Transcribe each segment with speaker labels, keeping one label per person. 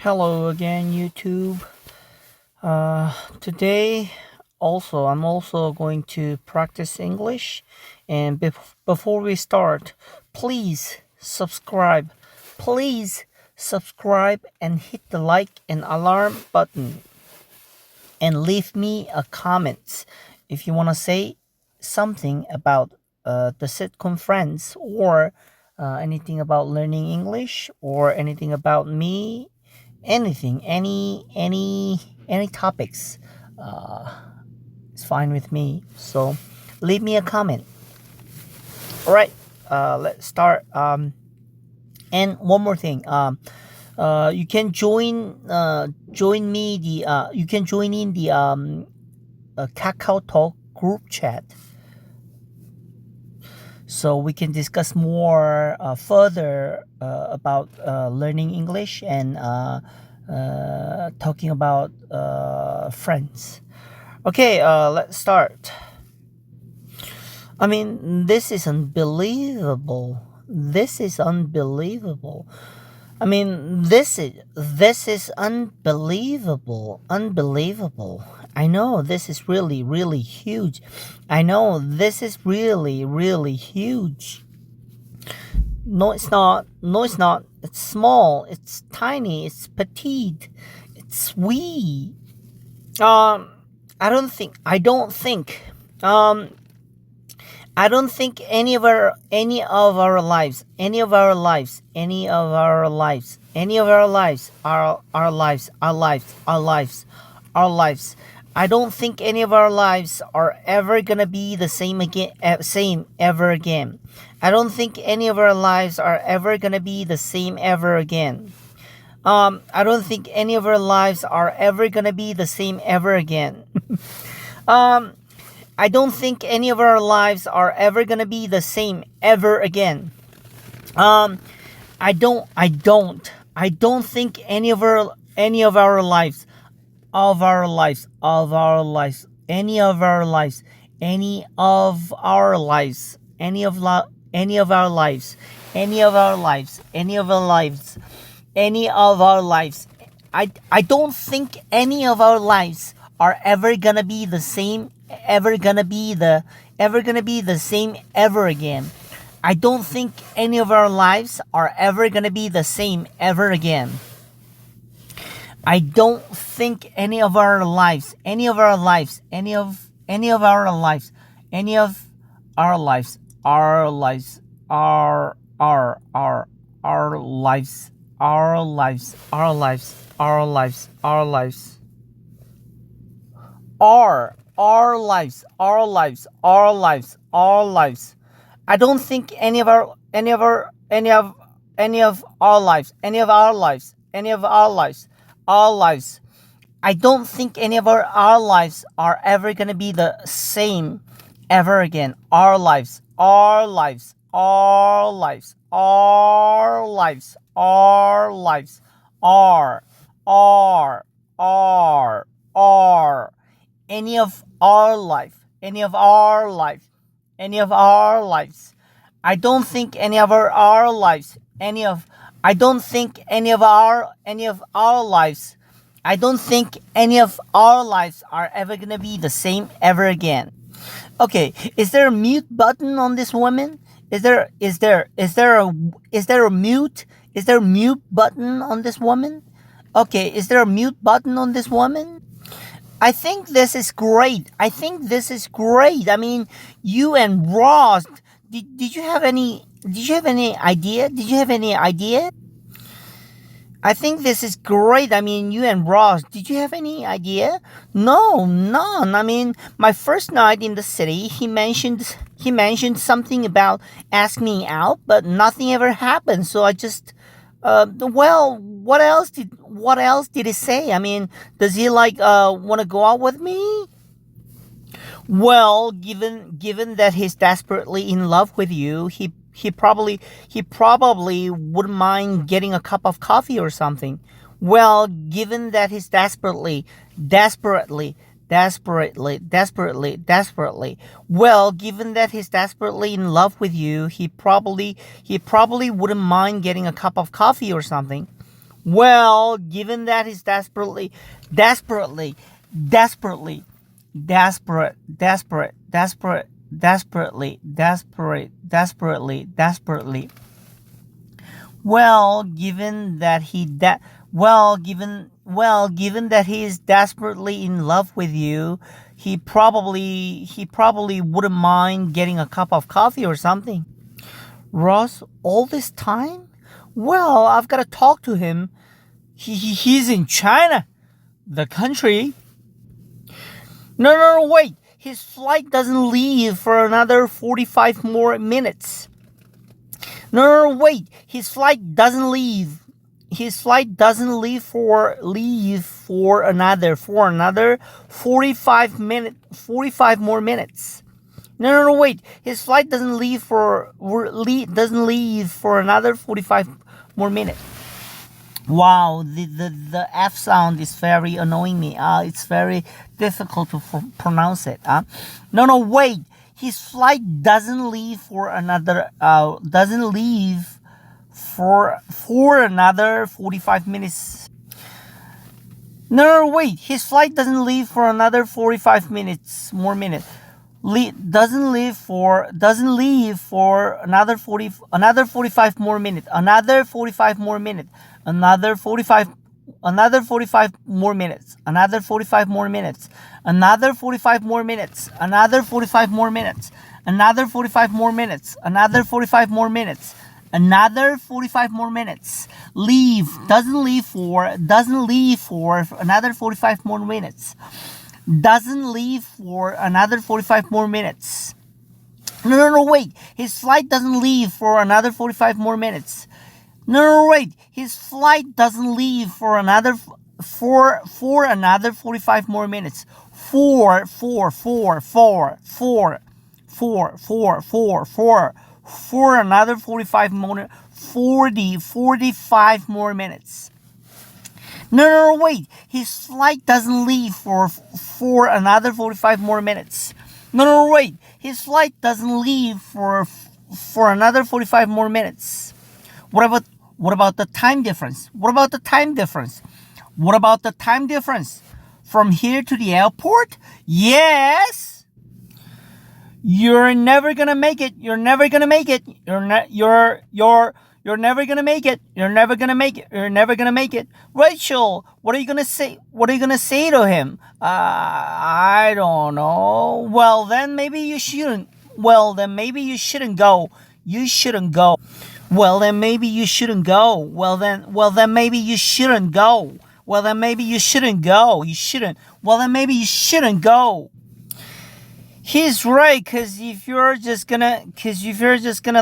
Speaker 1: Hello again, YouTube. Today, I'm also going to practice English. And before we start, please subscribe. Please subscribe and hit the like and alarm button. And leave me a comment if you want to say something about the sitcom Friends or anything about learning English or anything about me, anything, any topics. It's fine with me. So leave me a comment. All right, let's start. And one more thing. You can join me the you can join in the Kakao Talk group chat, so we can discuss more further about learning English and talking about friends. Okay, let's start. I mean, this is unbelievable. This is unbelievable. I mean, this is unbelievable. Unbelievable. I know this is really, really huge. I know this is really, really huge. No, it's not. No, it's not. It's small. It's tiny. It's petite. It's wee. I don't think. I don't think any of our lives, I don't think any of our lives are ever gonna be the same again, same ever again. I don't think any of our lives are ever gonna be the same ever again. I don't think any of our lives are ever gonna be the same ever again. I don't think any of our lives are ever gonna be the same ever again. I don't think any of our lives, I don't think any of our lives are ever gonna be the same, ever gonna be the same ever again. I don't think any of our lives are ever gonna be the same ever again. I don't think any of our lives, any of our lives I don't think any of our lives, I don't think any of our lives are ever gonna be the same ever again. Our lives, any of our lives. I don't think any of our lives, I don't think any of our lives, I don't think any of our lives are ever gonna be the same ever again. Okay, is there a mute button on this woman? Is there a mute button on this woman? Okay, is there a mute button on this woman? I think this is great. I mean, you and Ross, did you have any idea? I think this is great. I mean, you and Ross, did you have any idea? No, none. I mean, my first night in the city, he mentioned something about asking me out, but nothing ever happened. So I just, well, what else did he say? I mean, does he want to go out with me? Well, given that he's desperately in love with you, he probably wouldn't mind getting a cup of coffee or something. Well, given that he's desperately. Well, given that he's desperately in love with you, he probably wouldn't mind getting a cup of coffee or something. Well, given that he's desperate, desperately, desperately, Well, given that given that he is desperately in love with you, he probably wouldn't mind getting a cup of coffee or something. Ross, all this time? Well, I've got to talk to him. He's in China, the country. No, wait. His flight doesn't leave for another 45 more minutes. No, wait. His flight doesn't leave. His flight doesn't leave for another 45 more minutes. No, wait. His flight doesn't leave for another 45 more minutes. Wow, the F sound is very annoying me. It's very difficult to pronounce it. No, wait. His flight doesn't leave for another another 45 minutes. No, wait. His flight doesn't leave for another 45 minutes more minutes. Doesn't leave for another 45 more minutes. Another 45 more minutes. Another 45 more minutes. Another 45 more minutes. Another 45 more minutes. Another 45 more minutes. Another 45 more minutes. Another 45 more minutes. Another 45 more minutes. Doesn't leave for another 45 more minutes. Doesn't leave for another 45 more minutes. No, wait. His flight doesn't leave for another 45 more minutes. No, wait. His flight doesn't leave for another 45 more minutes. For another 45 more minutes. No, wait. His flight doesn't leave for another 45 more minutes. No, wait. His flight doesn't leave for another 45 more minutes. What about the time difference? What about the time difference? What about the time difference? From here to the airport? Yes. You're never gonna make it. You're never gonna make it. You're never gonna make it. You're never gonna make it. You're never gonna make it. Rachel, what are you gonna say? What are you gonna say to him? I don't know. Well, then maybe you shouldn't. Well, then maybe you shouldn't go. You shouldn't go. Well, then maybe you shouldn't go. Well, then maybe you shouldn't go. Well, then maybe you shouldn't go. You shouldn't. Well, then maybe you shouldn't go. He's right, because if you're just gonna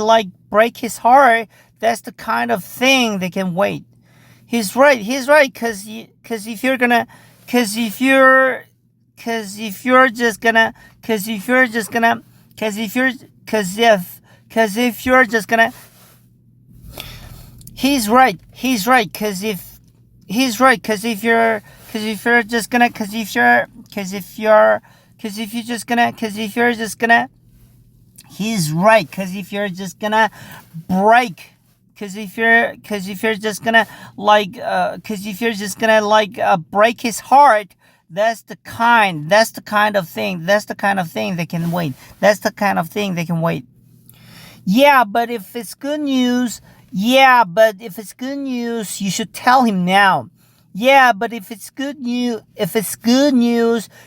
Speaker 1: like break his heart, that's the kind of thing that can wait. He's right, because if you're just gonna he's right, because if you're just gonna he's right, because if you're just gonna break, break his heart, that's the kind of thing that can wait. That's the kind of thing that can wait. Yeah, but if it's good news, you should tell him now. Yeah, but if it's good news,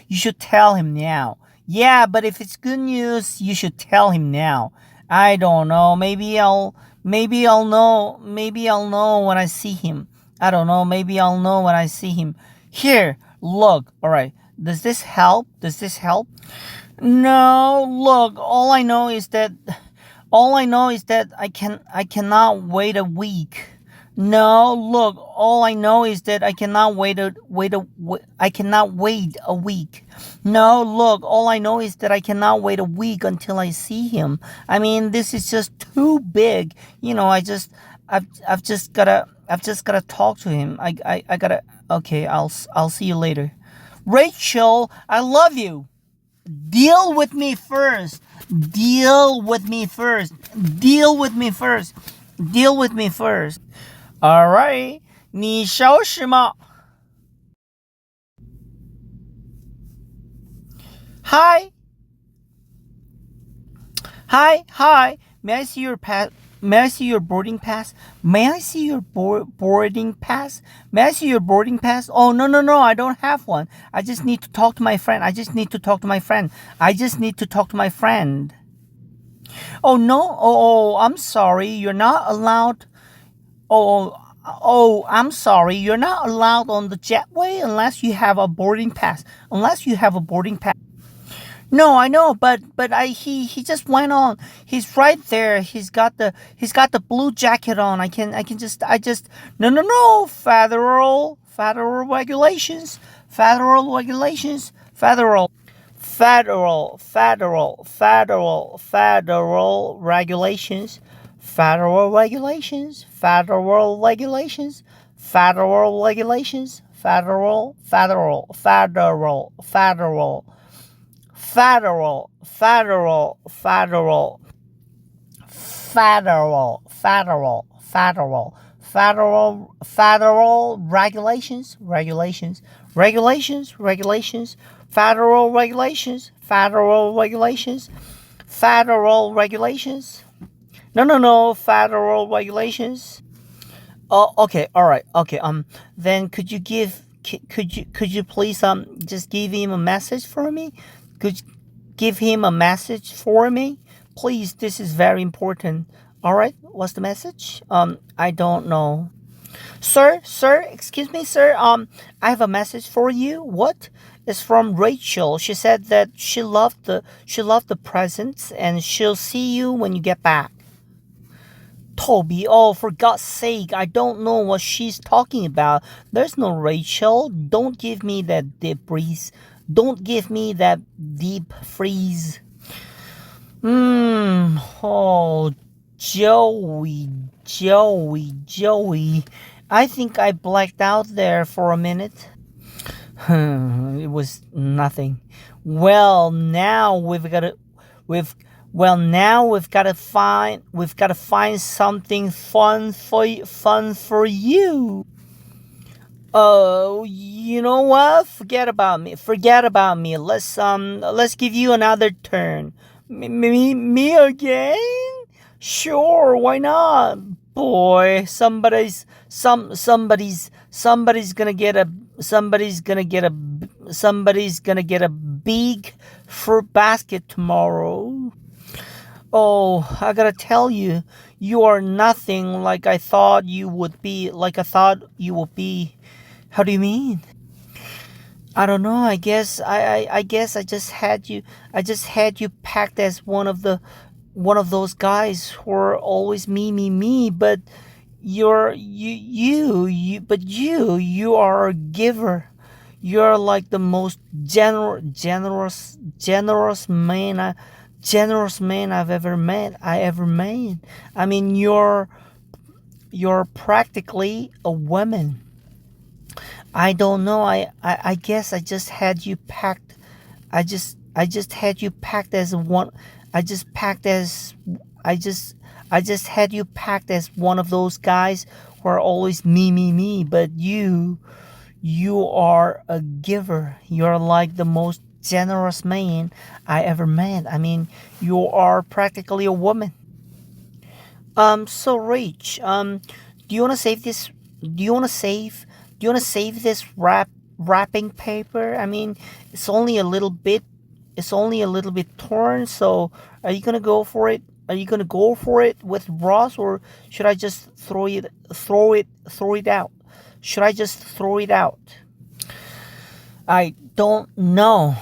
Speaker 1: you should tell him now. Yeah, but if it's good news, you should tell him now. I don't know. Maybe I'll know when I see him. I don't know. Maybe I'll know when I see him. Here, look. All right. Does this help? No, look. All I know is that I cannot wait a week. No, look, all I know is that I cannot wait a week. No, look, all I know is that I cannot wait a week until I see him. I mean, this is just too big. I've just gotta talk to him. I gotta. Okay, I'll see you later. Rachel, I love you. Deal with me first. All right. 你笑什么 Hi. Hi. May I see your pass? May I see your boarding pass? May I see your boarding pass? May I see your boarding pass? Oh, no. I don't have one. I just need to talk to my friend. I just need to talk to my friend. Oh, no. I'm sorry. You're not allowed. I'm sorry. You're not allowed on the jetway unless you have a boarding pass. No, I know, but he just went on. He's right there. He's got the blue jacket on. I just no. Federal regulations. Federal regulations. Federal regulations. Federal regulations. Federal regulations. Federal regulations. Federal regulations. Federal federal federal federal federal federal federal federal federal federal federal federal regulations regulations regulations regulations federal regulations federal regulations federal regulations no federal regulations. Oh, okay, all right, okay. Then could you please just give him a message for me? Could you give him a message for me, please? This is very important. All right, what's the message? I don't know. Sir, excuse me, sir. I have a message for you. What? It's from Rachel. She said that she loved the presents and she'll see you when you get back. Toby, oh, for God's sake, I don't know what she's talking about. There's no Rachel. Don't give me that deep freeze. Don't give me that deep freeze. Oh, Joey. I think I blacked out there for a minute. It was nothing. Well, now we've got to find something fun for you. Oh, you know what? Forget about me. Let's give you another turn. Me again? Sure, why not? Boy, somebody's gonna get a big fruit basket tomorrow. Oh, I gotta tell you, you are nothing like I thought you would be. How do you mean? I don't know. I guess I just had you packed as one of those guys who are always me. But you are a giver. You're like the most generous man I've ever met. I mean, you're practically a woman. I don't know. I guess I just had you packed. I just had you packed as one. I just had you packed as one of those guys who are always me. But you are a giver. You're like the most generous man I ever met. I mean, you are practically a woman. So Rach, do you want to save this? Do you want to save this wrapping paper? I mean, it's only a little bit torn. So, are you gonna go for it? Are you gonna go for it with Ross, or should I just throw it out? Should I just throw it out? I don't know.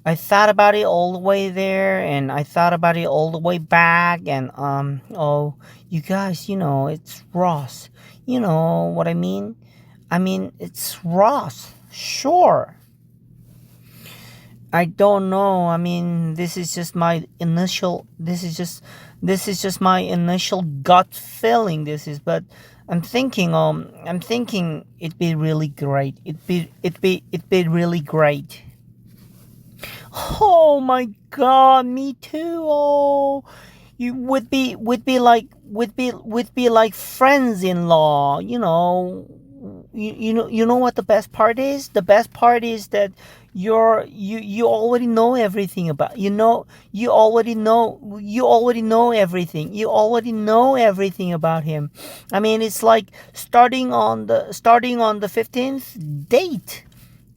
Speaker 1: I thought about it all the way there, and I thought about it all the way back, and oh, you guys, it's Ross. You know what I mean? I mean, it's Ross. Sure. I don't know. I mean, this is just my initial gut feeling. But I'm thinking it'd be really great. It'd be really great. Oh my God, me too. Oh, you would be like friends-in-law. You know what the best part is? The best part is that you already know everything about everything. You already know everything about him. I mean, it's like starting on the 15th date.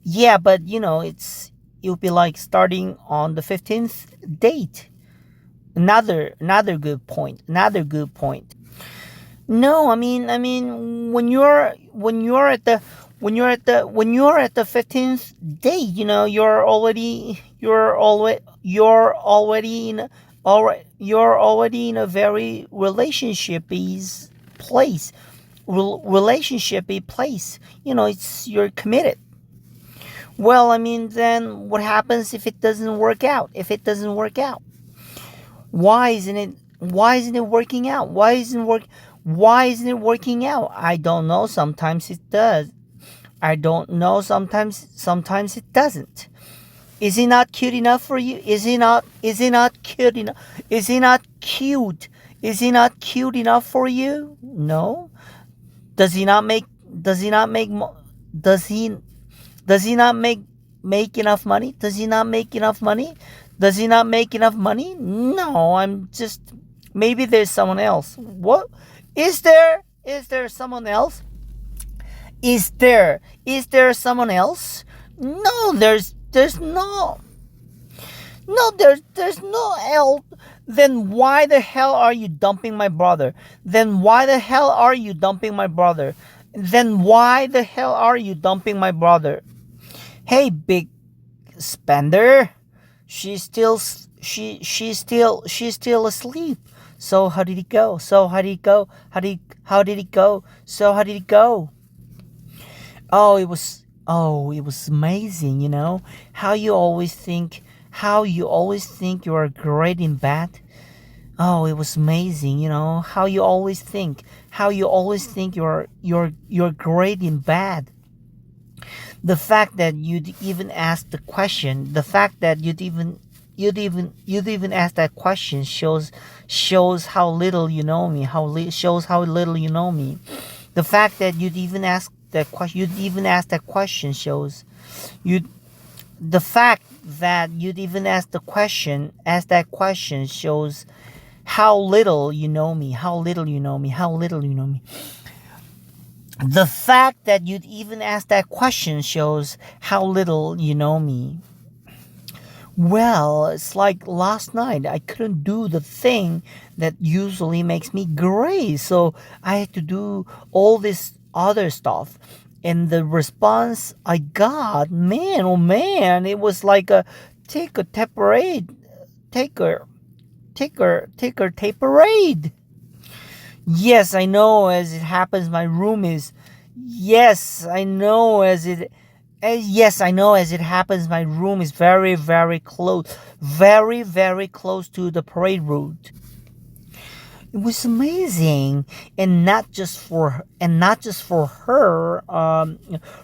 Speaker 1: Yeah, but it'll be like starting on the 15th date. Another good point. Another good point. No, I mean, when you're at the 15th day, you're already in a very relationshipy place. You're committed. Well, I mean, then what happens if it doesn't work out? Why isn't it working out? Why isn't it working out? I don't know. Sometimes it does. I don't know. Sometimes it doesn't. Is he not cute enough for you? Is he not cute enough? Is he not cute enough for you? No. Does he not make does he not make mo- does he not make enough money? Does he not make enough money? Does he not make enough money? No, I'm just maybe there's someone else. What? Is there someone else? Is there someone else? No, there's there's no else. Then why the hell are you dumping my brother? Then why the hell are you dumping my brother? Then why the hell are you dumping my brother? Hey, big spender. She's still asleep. So how did it go? So how did it go? Oh, it was amazing, how you always think you are great in bed. Oh, it was amazing, how you always think you're great in bed. The fact that you'd even ask the question, the fact that you'd even ask that question shows how little you know me, shows how little you know me. The fact that you'd even ask that question shows you. The fact that you'd even ask that question shows how little you know me, how little you know me, how little you know me. The fact that you'd even ask that question shows how little you know me. Well, it's like last night I couldn't do the thing that usually makes me gray, so I had to do all this other stuff. And the response I got, man, oh man, it was like a take a taperade, take a taperade. Yes, I know. As it happens, my room is. Yes, I know. Yes, I know. As it happens, my room is very, very, very close to the parade route. It was amazing, and not just for her.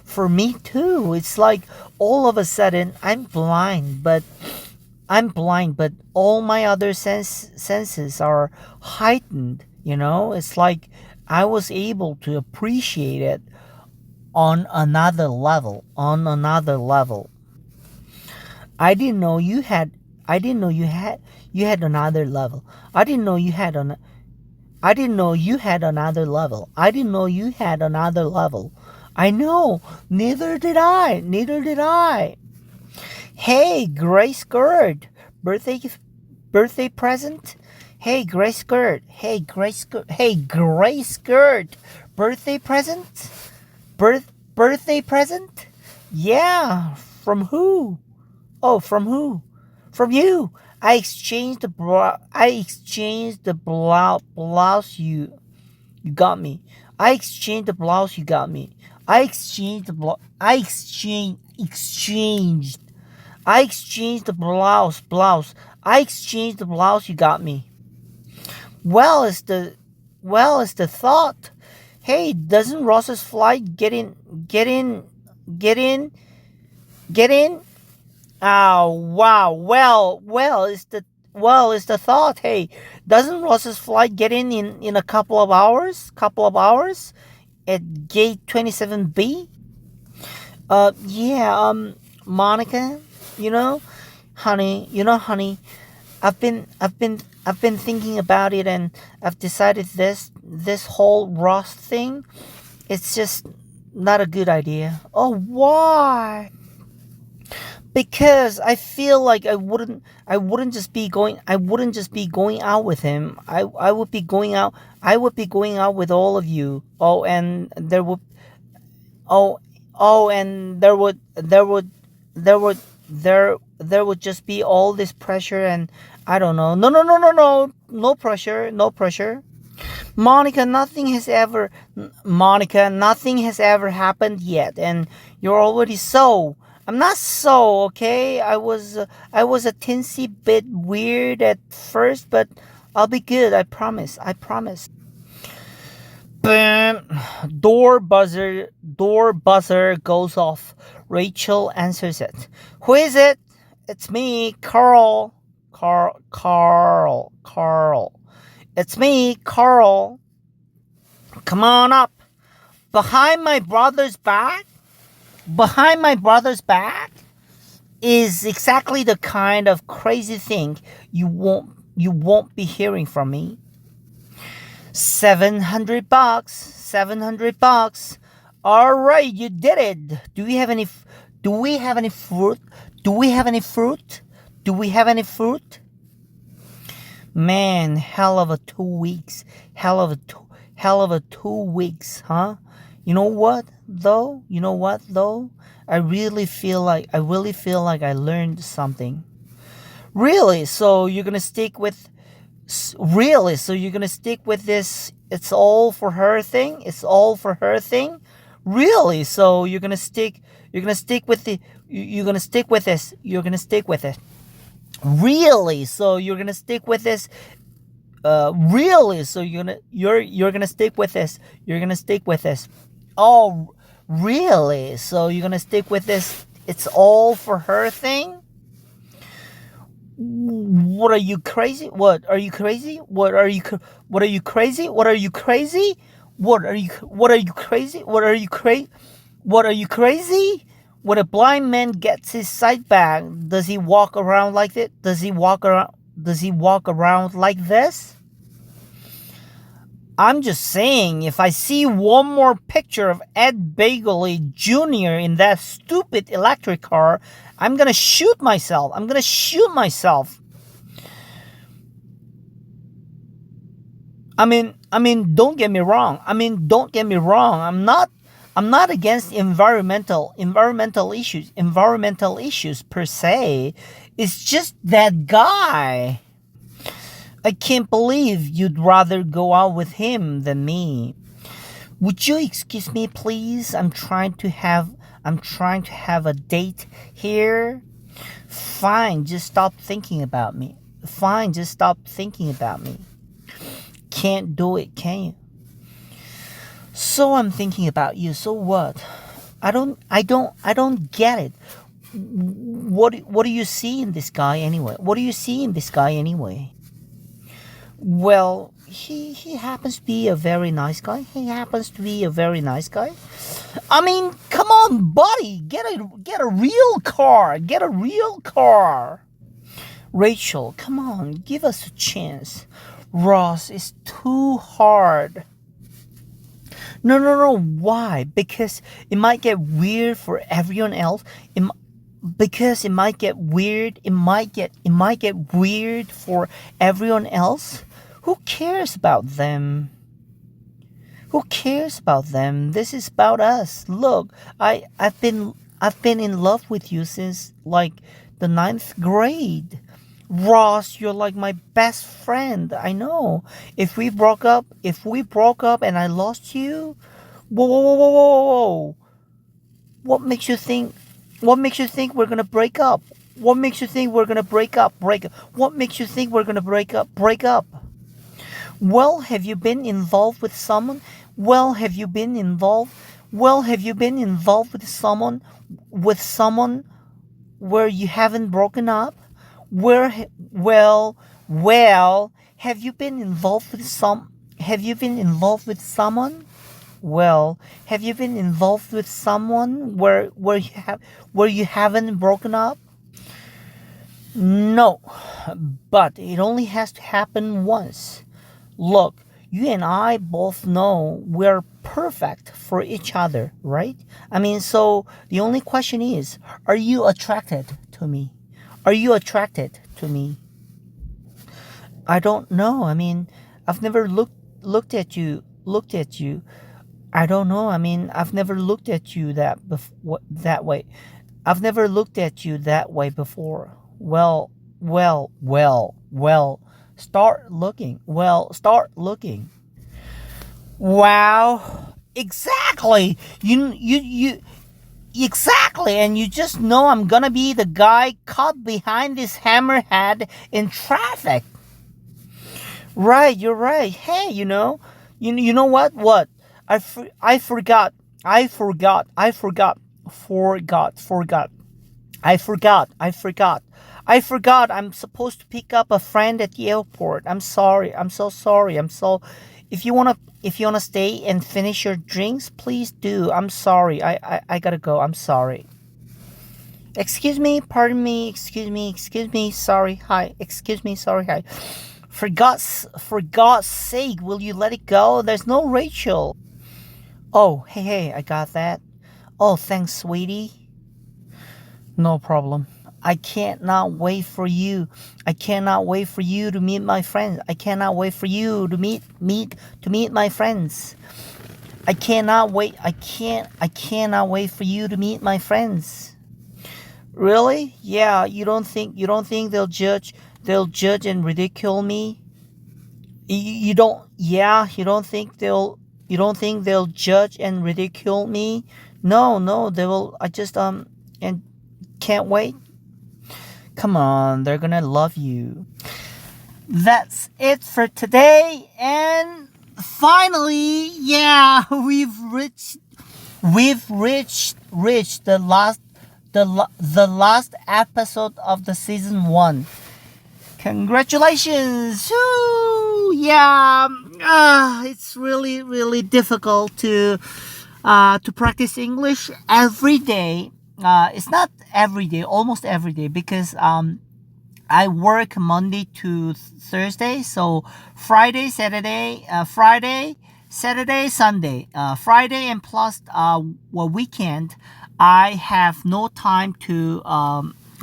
Speaker 1: For me too. It's like all of a sudden I'm blind, but all my other senses are heightened. It's like I was able to appreciate it on another level. On another level. I didn't know you had. I didn't know you had another level. I didn't know you had an. I didn't know you had another level. I didn't know you had another level. I know. Neither did I. Neither did I. Hey, gray skirt. Birthday present. Hey, gray skirt. Hey, gray skirt. Hey, gray skirt. Birthday present. Birthday present. Yeah. From who? Oh, from who? From you. I exchanged the blouse you got me. I exchanged the blouse you got me. I exchanged the blouse. I exchanged the blouse you got me. Well, it's the thought. Hey, doesn't Ross's flight get in? Oh, wow. Well, Well, it's the thought. Hey, doesn't Ross's flight get in a couple of hours? Couple of hours at gate 27B? Yeah. Monica, honey, I've been thinking about it, and I've decided this whole Ross thing, it's just not a good idea. Oh, why? Because I feel like I wouldn't just be going out with him. I would be going out with all of you. Oh and there would just be all this pressure, and I don't know. No pressure, no pressure. Monica, nothing has ever happened yet, and you're already so. I'm not so, okay? I was a teensy bit weird at first, but I'll be good. I promise. I promise. Boom. Door buzzer goes off. Rachel answers it. Who is it? It's me, Carl. Carl. It's me, Carl. Come on up. Behind my brother's back is exactly the kind of crazy thing you won't be hearing from me. $700. All right, you did it. Do we have any fruit? Man, hell of a 2 weeks. Hell of a 2 weeks, huh? You know what though? I really feel like I learned something. Really? So you're going to stick with this it's all for her thing? Really? So you're going to stick with this. You're going to stick with it. Really? So you're going to stick with this. Really? So you're going to stick with this. Oh, really? So you're going to stick with this. It's all for her thing? What are you crazy? What are you crazy? What are you crazy? When a blind man gets his sight back, does he walk around like it? Does he walk around like this? I'm just saying, if I see one more picture of Ed Begley Jr. in that stupid electric car, I'm gonna shoot myself. I mean, don't get me wrong. I'm not against environmental issues per se. It's just that guy. I can't believe you'd rather go out with him than me. Would you excuse me, please? I'm trying to have a date here. Fine, just stop thinking about me. Can't do it, can you? So I'm thinking about you. So what? I don't get it. What do you see in this guy anyway? Well, he happens to be a very nice guy. I mean, come on, buddy. Get a real car. Rachel, come on, give us a chance. Ross is too hard. No. Why? Because it might get weird for everyone else. It might get weird for everyone else. Who cares about them? This is about us. Look, I've been in love with you since like the 9th grade. Ross, you're like my best friend. I know. If we broke up and I lost you, whoa. What makes you think we're gonna break up? What makes you think we're gonna break up? Well, have you been involved with someone? Have you been involved with someone where you haven't broken up? Where, well, have you been involved with someone? Well, have you been involved with someone where you haven't broken up? No, but it only has to happen once. Look, you and I both know we're perfect for each other, right? I mean, so the only question is, are you attracted to me? Are you attracted to me? I don't know. I mean, I've never looked at you. I don't know. I mean, I've never looked at you that way. I've never looked at you that way before. Well. Start looking. Well, start looking. Wow. Exactly. You exactly. And you just know I'm gonna be the guy caught behind this hammerhead in traffic. Right, you're right. Hey, you know what? What? I forgot. I forgot. I forgot. Forgot. Forgot. I forgot. I forgot. I forgot. I'm supposed to pick up a friend at the airport. I'm sorry. I'm so sorry. If you wanna stay and finish your drinks, please do. I'm sorry. I gotta go. I'm sorry. Excuse me. Pardon me. Excuse me. Excuse me. Sorry. Hi. Excuse me. Sorry. Hi. For God's sake, will you let it go? There's no Rachel. Oh, hey, I got that. Oh, thanks, sweetie. No problem. I cannot wait for you. I cannot wait for you to meet my friends. I cannot wait for you to meet my friends. I cannot wait. I cannot wait for you to meet my friends. Really? Yeah, you don't think they'll judge and ridicule me? You don't think they'll judge and ridicule me? No, they will. I just and can't wait. Come on, they're gonna love you. That's it for today, and finally, yeah, we've reached the last episode of the season 1. Congratulations! Woo! Yeah, it's really difficult to practice English every day. It's not every day, almost every day, because I work Monday to Thursday, so Friday, Saturday, Sunday, Friday, and plus weekend, I have no time to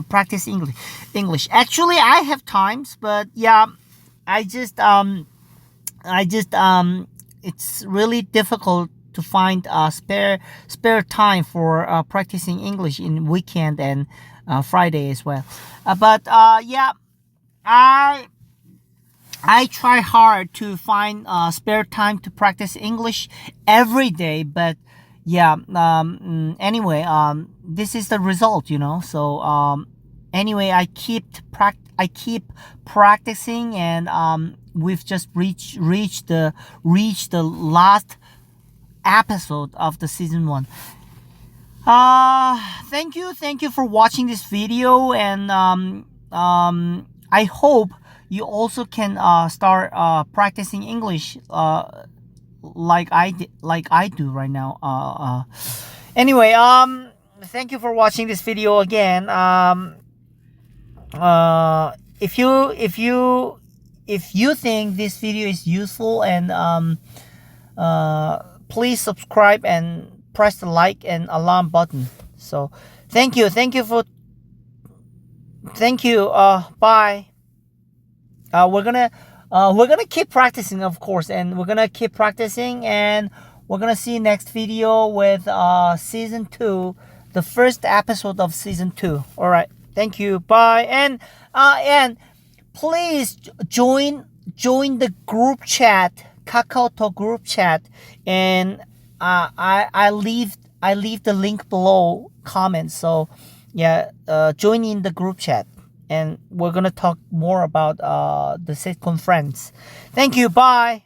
Speaker 1: practice English. Actually, I have times, but yeah, it's really difficult to find spare time for practicing English in weekend and Friday as well. But yeah, I try hard to find spare time to practice English every day. But yeah, anyway, this is the result, So anyway, I keep practicing, and we've just reached the last episode of the season 1. Thank you for watching this video, and I hope you also can start practicing English like I do right now. Anyway, thank you for watching this video again. If you think this video is useful, and please subscribe and press the like and alarm button. So thank you. Bye. We're gonna keep practicing, of course, and we're gonna keep practicing, and we're gonna see next video with season 2, the first episode of season 2. All right, thank you. Bye. And please join the group chat, Kakao Talk group chat, and I leave the link below comments. So yeah, join in the group chat, and we're gonna talk more about the sitcom Friends. Thank you. Bye.